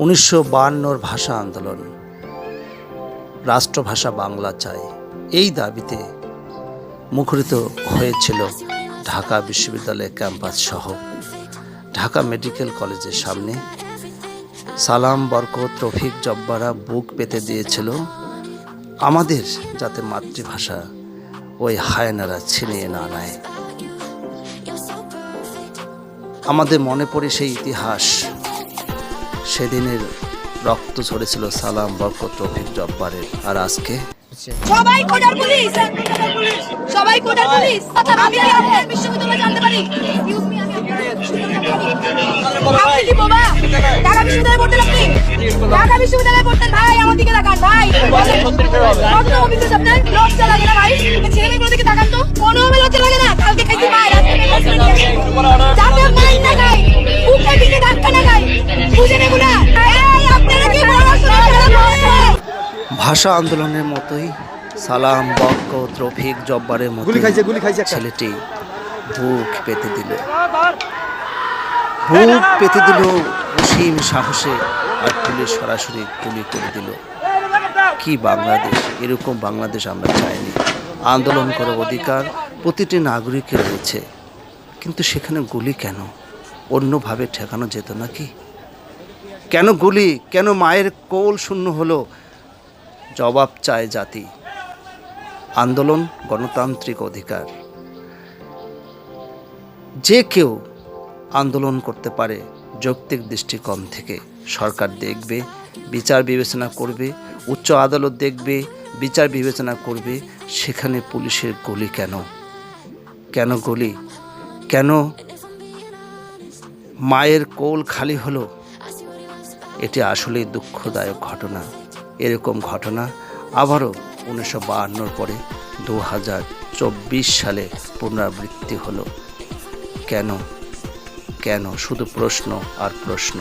1952 ভাষা আন্দোলন, রাষ্ট্রভাষা বাংলা চাই, এই দাবিতে মুখরিত হয়েছিল ঢাকা বিশ্ববিদ্যালয় ক্যাম্পাস সহ ঢাকা মেডিকেল কলেজের সামনে। সালাম, বরকত, রফিক, জব্বাররা বুক পেতে দিয়েছিল আমাদের যাতে মাতৃভাষা ওই হায়নারা ছিনিয়ে না নেয়। আমাদের মনে পড়ে সেই ইতিহাস, সেদিনের রক্ত ঝরেছিল সালাম, বরকত, রফিক, জব্বারের। আর আজকে সবাই কোটার পুলিশ, সবাই কোটার পুলিশ। আমি আপনার বিশ্ববিদ্যালয় জানতে পারি। আপনি কি বাবা ঢাকা বিশ্ববিদ্যালয়ে পড়তেন? আপনি ঢাকা বিশ্ববিদ্যালয়ে পড়তেন? ভাই আমার দিকে তাকান ভাই। কত অফিসে আপনার লজ্জা লাগে না ভাই? ছেলে মেয়েগুলোর দিকে তাকান তো, কোনো লজ্জা লাগে না? কালকে খাইছি ভাই, যাতে মাই না খাই, বুকের দিকে ধাক্কা না খাই, বুঝেন এগুলা? এই আপনারা কি পড়াশোনা করেন? ভাষা আন্দোলনের মতোই সালাম, বরকত, রফিক, জব্বারের মতো ছেলেটি বুক পেতে দিল অসীম সাহসে, আর পুলিশ সরাসরি গুলি করে দিল। কি বাংলাদেশ? এরকম বাংলাদেশ আমরা চাইনি। আন্দোলন করার অধিকার প্রতিটি নাগরিকের রয়েছে, কিন্তু সেখানে গুলি কেন? অন্যভাবে ঠেকানো যেত নাকি? কেন গুলি? কেন মায়ের কোল শূন্য হলো? জবাব চায় জাতি। আন্দোলন গণতান্ত্রিক অধিকার, যে কেউ আন্দোলন করতে পারে। যৌক্তিক দৃষ্টিকোণ থেকে সরকার দেখবে, বিচার বিবেচনা করবে, উচ্চ আদালত দেখবে, বিচার বিবেচনা করবে। সেখানে পুলিশের গুলি কেন? কেন গুলি? কেন মায়ের কোল খালি হলো? এটি আসলেই দুঃখদায়ক ঘটনা। এরকম ঘটনা আবারও 1952 পরে 2024 সালে পুনরাবৃত্তি হলো। কেন? কেন? শুধু প্রশ্ন আর প্রশ্ন।